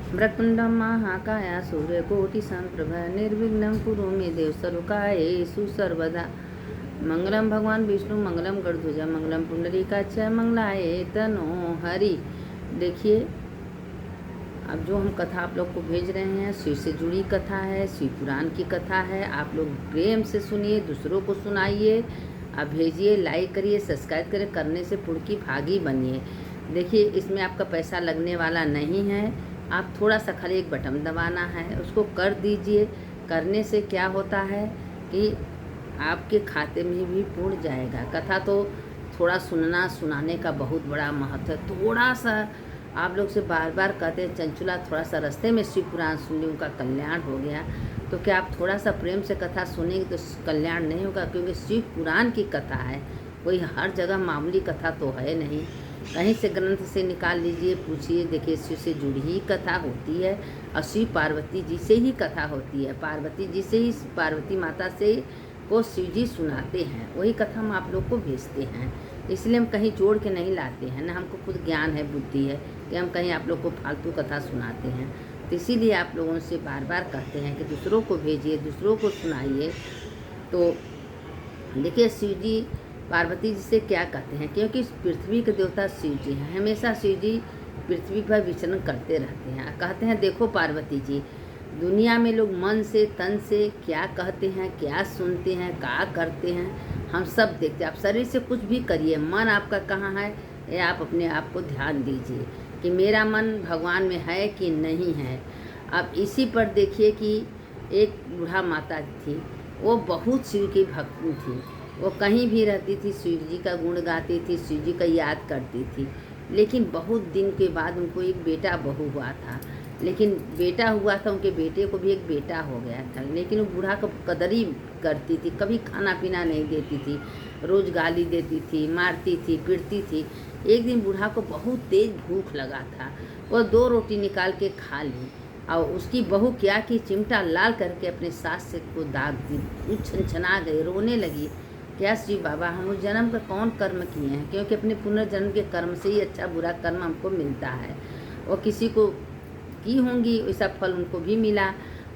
वक्रतुण्डं महाकाय सूर्यकोटिसमप्रभा निर्विघ्नं कुरु मे देव सर्वकार्येषु सर्वदा। मंगलम भगवान विष्णु मंगलम गरुड़ध्वजा मंगलम पुंडरीकाक्ष मंगलाय तनो हरि। देखिए, अब जो हम कथा आप लोग को भेज रहे हैं शिव से जुड़ी कथा है, शिव पुराण की कथा है। आप लोग प्रेम से सुनिए, दूसरों को सुनाइए, आप भेजिए, लाइक करिए, सब्सक्राइब करिए, करने से पुड़की भागी बनिए। देखिए, इसमें आपका पैसा लगने वाला नहीं है, आप थोड़ा सा खाली एक बटन दबाना है, उसको कर दीजिए। करने से क्या होता है कि आपके खाते में भी पुण्य जाएगा। कथा तो थोड़ा सुनना सुनाने का बहुत बड़ा महत्व है। थोड़ा सा आप लोग से बार बार कहते हैं चंचुला थोड़ा सा रास्ते में शिव पुराण सुन ली, उनका कल्याण हो गया। तो क्या आप थोड़ा सा प्रेम से कथा सुनेंगे तो कल्याण नहीं होगा, क्योंकि शिव पुराण की कथा है, कोई हर जगह मामूली कथा तो है नहीं। कहीं से ग्रंथ से निकाल लीजिए, पूछिए, देखिए शिव से जुड़ी ही कथा होती है और शिव पार्वती जी से ही कथा होती है। पार्वती जी से ही, पार्वती माता से को शिव जी सुनाते हैं, वही कथा हम आप लोग को भेजते हैं। इसलिए हम कहीं जोड़ के नहीं लाते हैं, ना हमको खुद ज्ञान है, बुद्धि है कि हम कहीं आप लोग को फालतू कथा सुनाते हैं। तो इसीलिए आप लोगों से बार बार कहते हैं कि दूसरों को भेजिए, दूसरों को सुनाइए। तो देखिए, शिव जी पार्वती जी से क्या कहते हैं, क्योंकि पृथ्वी के देवता शिव जी हैं, हमेशा शिव जी पृथ्वी पर विचरण करते रहते हैं। कहते हैं, देखो पार्वती जी, दुनिया में लोग मन से तन से क्या कहते हैं, क्या सुनते हैं, क्या करते हैं, हम सब देखते हैं। आप शरीर से कुछ भी करिए, मन आपका कहाँ है, ये आप अपने आप को ध्यान दीजिए कि मेरा मन भगवान में है कि नहीं है। अब इसी पर देखिए कि एक बूढ़ा माता थी, वो बहुत शिव की भक्त थी। वो कहीं भी रहती थी, शिव जी का गुण गाती थी, शिव जी का याद करती थी। लेकिन बहुत दिन के बाद उनको एक बेटा बहू हुआ था। लेकिन बेटा हुआ था, उनके बेटे को भी एक बेटा हो गया था। लेकिन वो बूढ़ा को कदर करती थी, कभी खाना पीना नहीं देती थी, रोज़ गाली देती थी, मारती थी, पीटती थी। एक दिन बूढ़ा को बहुत तेज भूख लगा था, वो 2 रोटी निकाल के खा ली और उसकी बहू क्या कि चिमटा लाल करके अपने सास से को दाग दी। वो छनछना गई, रोने लगी, क्या शिव बाबा, हम उस जन्म का कौन कर्म किए हैं, क्योंकि अपने पुनर्जन्म के कर्म से ही अच्छा बुरा कर्म हमको मिलता है। और किसी को की होंगी वैसा फल उनको भी मिला,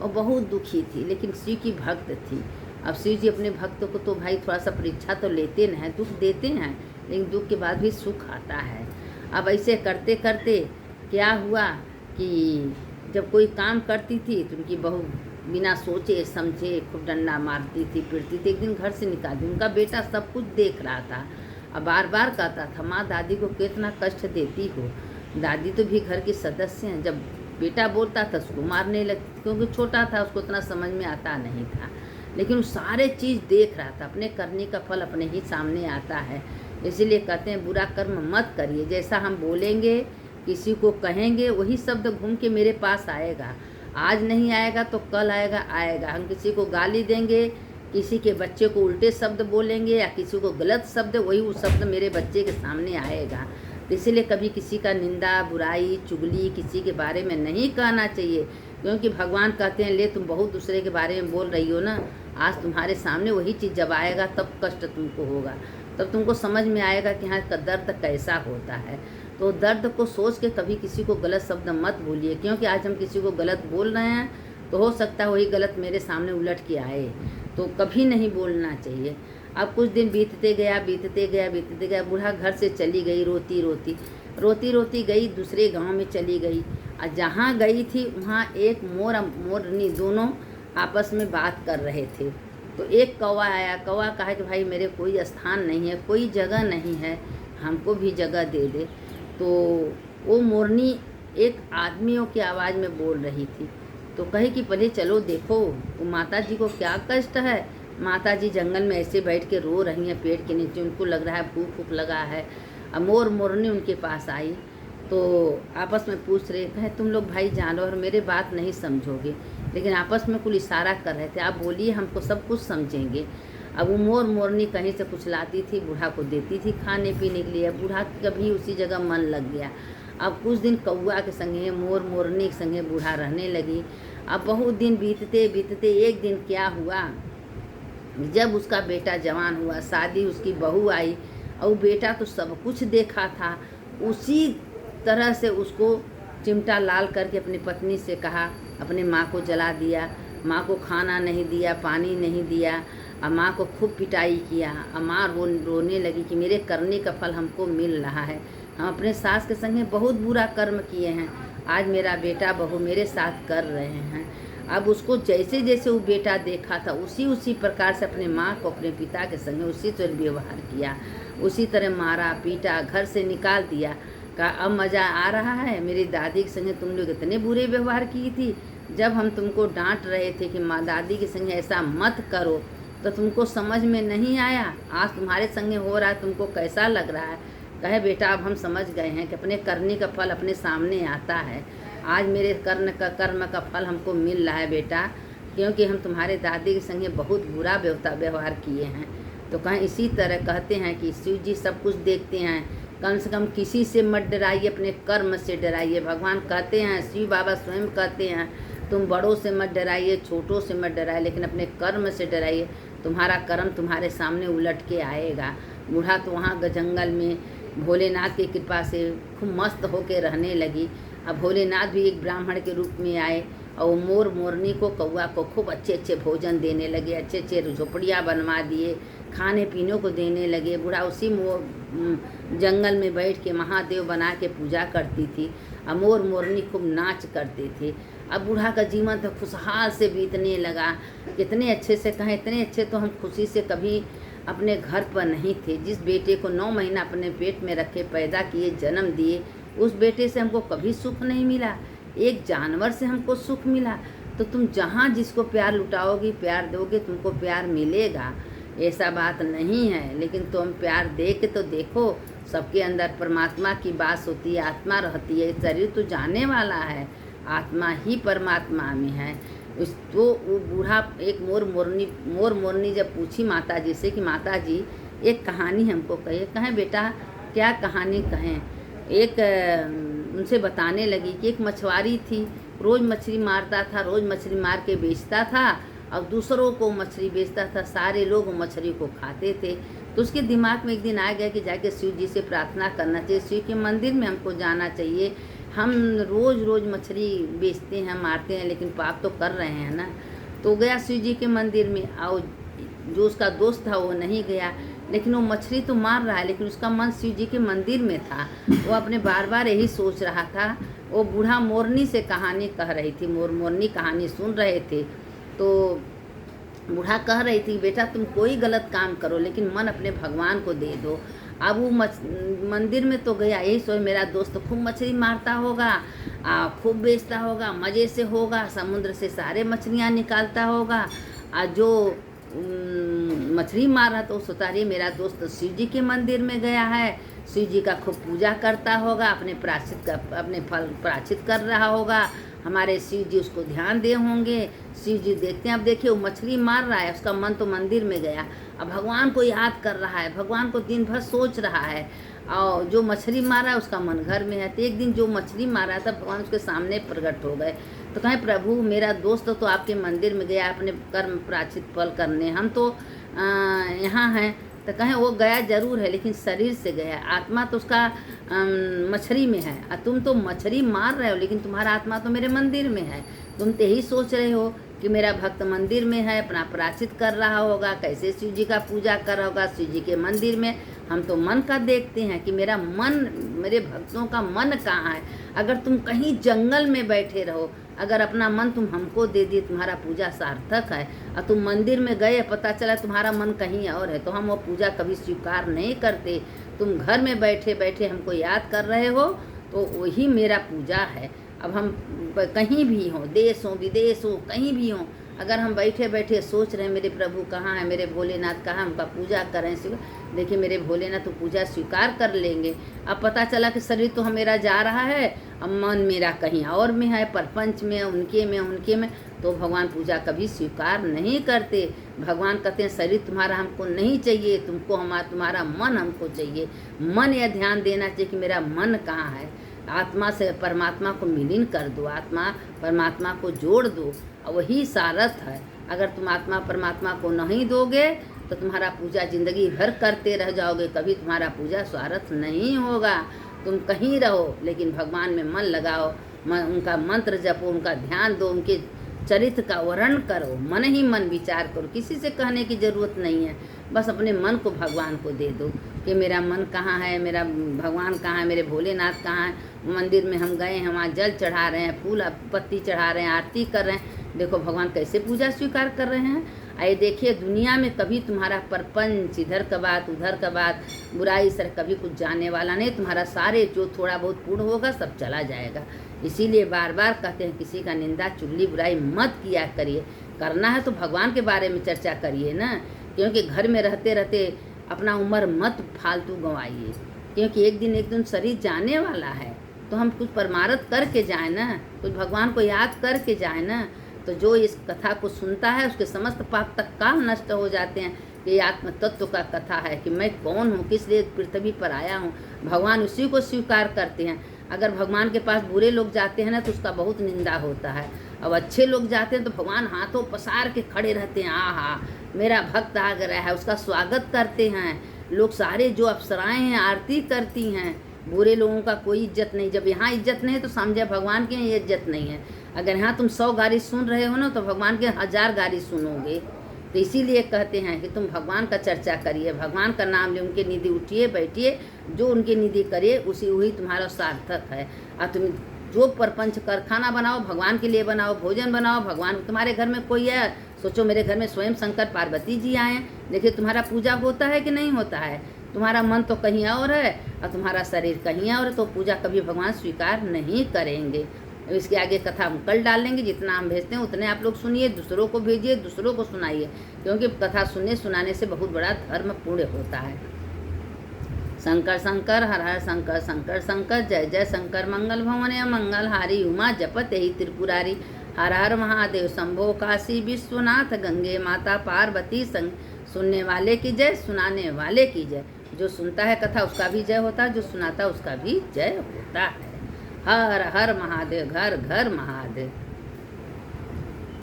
और बहुत दुखी थी, लेकिन शिव की भक्त थी। अब शिव जी अपने भक्तों को तो भाई थोड़ा सा परीक्षा तो लेते न हैं, दुख देते हैं, लेकिन दुख के बाद भी सुख आता है। अब ऐसे करते करते क्या हुआ कि जब कोई काम करती थी तो उनकी बहू बिना सोचे समझे खूब डंडा मारती थी, पीटती थी। एक दिन घर से निकाल दी। उनका बेटा सब कुछ देख रहा था, अब बार बार कहता था, माँ दादी को कितना कष्ट देती हो। दादी तो भी घर के सदस्य हैं। जब बेटा बोलता था उसको मारने लगती, क्योंकि छोटा था, उसको उतना समझ में आता नहीं था। लेकिन वो सारे चीज़ देख रहा था, अपने करने का फल अपने ही सामने आता है। इसीलिए कहते हैं बुरा कर्म मत करिए। जैसा हम बोलेंगे, किसी को कहेंगे, वही शब्द घूम के मेरे पास आएगा। आज नहीं आएगा तो कल आएगा आएगा। हम किसी को गाली देंगे, किसी के बच्चे को उल्टे शब्द बोलेंगे या किसी को गलत शब्द, वही वो शब्द मेरे बच्चे के सामने आएगा। तो इसीलिए कभी किसी का निंदा, बुराई, चुगली किसी के बारे में नहीं कहना चाहिए, क्योंकि भगवान कहते हैं, ले तुम बहुत दूसरे के बारे में बोल रही हो ना, आज तुम्हारे सामने वही चीज़ जब आएगा तब कष्ट तुमको होगा, तब तुमको समझ में आएगा कि हाँ, इसका दर्द कैसा होता है। तो दर्द को सोच के कभी किसी को गलत शब्द मत बोलिए, क्योंकि आज हम किसी को गलत बोल रहे हैं तो हो सकता है वही गलत मेरे सामने उलट के आए। तो कभी नहीं बोलना चाहिए। अब कुछ दिन बीतते गया, बीतते गया, बीतते गया। बूढ़ा घर से चली गई, रोती रोती रोती रोती गई, दूसरे गांव में चली गई। और जहाँ गई थी वहाँ एक मोर मोरनी दोनों आपस में बात कर रहे थे। तो एक कौवा आया। कौवा कहा कि भाई, मेरे कोई स्थान नहीं है, कोई जगह नहीं है, हमको भी जगह दे दे। तो वो मोरनी एक आदमियों की आवाज़ में बोल रही थी। तो कहे कि पहले चलो देखो वो माता जी को क्या कष्ट है। माता जी जंगल में ऐसे बैठ के रो रही हैं पेड़ के नीचे, उनको लग रहा है भूख भूख लगा है। अब मोरनी उनके पास आई तो आपस में पूछ रहे, कहे तुम लोग भाई जानवर मेरे बात नहीं समझोगे, लेकिन आपस में कुल इशारा कर रहे थे, आप बोलिए हमको सब कुछ समझेंगे। अब वो मोरनी कहीं से कुछ लाती थी, बूढ़ा को देती थी खाने पीने के लिए। बूढ़ा कभी उसी जगह मन लग गया। अब कुछ दिन कौआ के संगे, मोरनी के संगे बूढ़ा रहने लगी। अब बहुत दिन बीतते बीतते एक दिन क्या हुआ, जब उसका बेटा जवान हुआ, शादी, उसकी बहू आई, और बेटा तो सब कुछ देखा था, उसी तरह से उसको चिमटा लाल करके अपनी पत्नी से कहा, अपने माँ को जला दिया, माँ को खाना नहीं दिया, पानी नहीं दिया, और माँ को खूब पिटाई किया। और माँ रोने लगी कि मेरे करने का फल हमको मिल रहा है, हम अपने सास के संगे बहुत बुरा कर्म किए हैं, आज मेरा बेटा बहू मेरे साथ कर रहे हैं। अब उसको जैसे जैसे वो बेटा देखा था उसी प्रकार से अपने माँ को अपने पिता के संगे उसी तरह व्यवहार किया, उसी तरह मारा पीटा, घर से निकाल दिया। कहा अब मज़ा आ रहा है, मेरी दादी के संगे तुम लोग इतने बुरे व्यवहार की थी, जब हम तुमको डांट रहे थे कि माँ दादी के संगे ऐसा मत करो तो तुमको समझ में नहीं आया, आज तुम्हारे संगे हो रहा है, तुमको कैसा लग रहा है। कहे बेटा अब हम समझ गए हैं कि अपने करने का फल अपने सामने आता है, आज मेरे कर्म का फल हमको मिल रहा है बेटा, क्योंकि हम तुम्हारे दादी के संगे बहुत बुरा व्यवहार किए हैं। तो कहें इसी तरह कहते हैं कि शिव जी सब कुछ देखते हैं, कम से कम किसी से मत डराइए, अपने कर्म से डराइए। भगवान कहते हैं, शिव बाबा स्वयं कहते हैं, तुम बड़ों से मत डराइए, छोटों से मत डराइए, लेकिन अपने कर्म से डराइए, तुम्हारा कर्म तुम्हारे सामने उलट के आएगा। बूढ़ा तो वहाँ जंगल में भोलेनाथ की कृपा से खूब मस्त होके रहने लगी। अब भोलेनाथ भी एक ब्राह्मण के रूप में आए और मोर मोरनी को कौआ को खूब अच्छे अच्छे भोजन देने लगे, अच्छे अच्छे झोपड़ियाँ बनवा दिए, खाने पीने को देने लगे। बूढ़ा उसी जंगल में बैठ के महादेव बना के पूजा करती थी, और मोर मोरनी खूब नाच करते थे। अब बूढ़ा का जीवन तो खुशहाल से बीतने लगा। कितने अच्छे से कहें, इतने अच्छे तो हम खुशी से कभी अपने घर पर नहीं थे। जिस बेटे को 9 महीना अपने पेट में रखे पैदा किए, जन्म दिए, उस बेटे से हमको कभी सुख नहीं मिला। एक जानवर से हमको सुख मिला। तो तुम जहाँ जिसको प्यार लुटाओगी, प्यार दोगे, तुमको प्यार मिलेगा, ऐसा बात नहीं है। लेकिन तुम प्यार दे के तो देखो, सबके अंदर परमात्मा की बात होती है, आत्मा रहती है। शरीर तो जाने वाला है, आत्मा ही परमात्मा में है। उस तो वो बूढ़ा एक मोर मोरनी जब पूछी माता जी से कि माता जी एक कहानी हमको कहे। कहें बेटा क्या कहानी कहें। एक उनसे बताने लगी कि एक मछुआरी थी, रोज़ मछली मारता था, रोज़ मछली मार के बेचता था और दूसरों को मछली बेचता था। सारे लोग मछली को खाते थे। तो उसके दिमाग में एक दिन आ गया कि जाके शिव जी से प्रार्थना करना चाहिए, शिव के मंदिर में हमको जाना चाहिए। हम रोज़ मछली बेचते हैं, मारते हैं, लेकिन पाप तो कर रहे हैं ना। तो गया शिव जी के मंदिर में, और जो उसका दोस्त था वो नहीं गया, लेकिन वो मछली तो मार रहा है, लेकिन उसका मन शिव जी के मंदिर में था। वो अपने बार यही सोच रहा था। वो बूढ़ा मोरनी से कहानी कह रही थी, मोरनी कहानी सुन रहे थे। तो बूढ़ा कह रही थी बेटा तुम कोई गलत काम करो, लेकिन मन अपने भगवान को दे दो। अब वो मंदिर में तो गया, यही सोच मेरा दोस्त खूब मछली मारता होगा, खूब बेचता होगा, मज़े से होगा, समुद्र से सारे मछलियाँ निकालता होगा। जो मछली मार रहा तो सोचा रही मेरा दोस्त शिव जी के मंदिर में गया है, शिव जी का खूब पूजा करता होगा, अपने फल प्रायश्चित कर रहा होगा, हमारे शिव जी उसको ध्यान दे होंगे। शिव जी देखते हैं, अब देखिए वो मछली मार रहा है, उसका मन तो मंदिर में गया, अब भगवान को याद कर रहा है, भगवान को दिन भर सोच रहा है। और जो मछली मारा है उसका मन घर में है। तो एक दिन जो मछली मारा था भगवान उसके सामने प्रकट हो गए। तो कहें प्रभु मेरा दोस्त तो आपके मंदिर में गया अपने कर्म प्रायश्चित फल करने, हम तो यहाँ हैं। तो कहें वो गया जरूर है, लेकिन शरीर से गया, आत्मा तो उसका मछली में है। और तुम तो मछली मार रहे हो, लेकिन तुम्हारा आत्मा तो मेरे मंदिर में है। तुम तो यही सोच रहे हो कि मेरा भक्त मंदिर में है, अपना प्रायश्चित कर रहा होगा, कैसे शिव जी का पूजा कर रहा होगा शिव जी के मंदिर में। हम तो मन का देखते हैं कि मेरा मन, मेरे भक्तों का मन कहाँ है। अगर तुम कहीं जंगल में बैठे रहो, अगर अपना मन तुम हमको दे दिए, तुम्हारा पूजा सार्थक है। और तुम मंदिर में गए, पता चला तुम्हारा मन कहीं और है, तो हम वो पूजा कभी स्वीकार नहीं करते। तुम घर में बैठे बैठे हमको याद कर रहे हो, तो वही मेरा पूजा है। अब हम कहीं भी हों, देश हो विदेश हो, कहीं भी हों, अगर हम बैठे बैठे सोच रहे हैं मेरे प्रभु कहाँ है, मेरे भोलेनाथ कहाँ, हमका पूजा करें, देखिए मेरे भोलेनाथ तो पूजा स्वीकार कर लेंगे। अब पता चला कि शरीर तो मेरा जा रहा है, अब मन मेरा कहीं और में है, प्रपंच में, उनके में, तो भगवान पूजा कभी स्वीकार नहीं करते। भगवान कहते हैं शरीर तुम्हारा हमको नहीं चाहिए, तुमको तुम्हारा मन हमको चाहिए। मन यह ध्यान देना चाहिए कि मेरा मन कहाँ है। आत्मा से परमात्मा को मिलीन कर दो, आत्मा परमात्मा को जोड़ दो, वही सारथ है। अगर तुम आत्मा परमात्मा को नहीं दोगे तो तुम्हारा पूजा जिंदगी भर करते रह जाओगे, कभी तुम्हारा पूजा स्वार्थ नहीं होगा। तुम कहीं रहो लेकिन भगवान में मन लगाओ, उनका मंत्र जपो, उनका ध्यान दो, उनके चरित्र का वर्णन करो, मन ही मन विचार करो। किसी से कहने की ज़रूरत नहीं है, बस अपने मन को भगवान को दे दो कि मेरा मन कहाँ है, मेरा भगवान कहाँ है, मेरे भोलेनाथ कहाँ है। मंदिर में हम गए हैं, वहाँ जल चढ़ा रहे हैं, फूल पत्ती चढ़ा रहे हैं, आरती कर रहे हैं, देखो भगवान कैसे पूजा स्वीकार कर रहे हैं। आइए देखिए, दुनिया में कभी तुम्हारा परपंच, इधर का बात उधर का बात, बुराई सर कभी कुछ जाने वाला नहीं। तुम्हारा सारे जो थोड़ा बहुत पूर्ण होगा सब चला जाएगा। इसीलिए बार बार कहते हैं किसी का निंदा चुगली बुराई मत किया करिए। करना है तो भगवान के बारे में चर्चा करिए ना, क्योंकि घर में रहते रहते अपना उम्र मत फालतू गंवाइए, क्योंकि एक दिन शरीर जाने वाला है। तो हम कुछ परमार्थ करके जाए ना, कुछ भगवान को याद करके जाए ना। तो जो इस कथा को सुनता है उसके समस्त पाप तक काल नष्ट हो जाते हैं। ये आत्म तत्व का कथा है कि मैं कौन हूँ, किस लिए पृथ्वी पर आया हूँ। भगवान उसी को स्वीकार करते हैं। अगर भगवान के पास बुरे लोग जाते हैं ना तो उसका बहुत निंदा होता है। अब अच्छे लोग जाते हैं तो भगवान हाथों पसार के खड़े रहते हैं, आहा मेरा भक्त आ गया है, उसका स्वागत करते हैं लोग। सारे जो अप्सराएं हैं आरती करती हैं। बुरे लोगों का कोई इज्जत नहीं। जब यहाँ इज्जत नहीं है तो समझे भगवान की ये इज्जत नहीं है। अगर यहाँ तुम 100 गाली सुन रहे हो ना तो भगवान के 1000 गाली सुनोगे। तो इसीलिए कहते हैं कि तुम भगवान का चर्चा करिए, भगवान का नाम ले, उनके निधि उठिए बैठिए, जो उनके निधि करिए वही तुम्हारा सार्थक है। और तुम जो परपंच कर खाना बनाओ भगवान के लिए बनाओ, भोजन बनाओ भगवान। तुम्हारे घर में कोई है, सोचो मेरे घर में स्वयं शंकर पार्वती जी आए हैं, देखिए तुम्हारा पूजा होता है कि नहीं होता है। तुम्हारा मन तो कहीं और है और तुम्हारा शरीर कहीं और है, तो पूजा कभी भगवान स्वीकार नहीं करेंगे। इसके आगे कथा हम कल डालेंगे। जितना हम भेजते हैं उतने आप लोग सुनिए, दूसरों को भेजिए, दूसरों को सुनाइए, क्योंकि कथा सुनने सुनाने से बहुत बड़ा धर्म पूर्ण होता है। शंकर शंकर हर हर शंकर शंकर शंकर, जय जय शंकर मंगल भवन मंगल हारी, उमा जपत ही त्रिपुरारी। हर हर महादेव शंभो काशी विश्वनाथ, गंगे माता पार्वती संग। सुनने वाले की जय, सुनाने वाले की जय। जो सुनता है कथा उसका भी जय होता है, जो सुनाता है उसका भी जय होता है। हर हर महादेव, घर घर महादेव।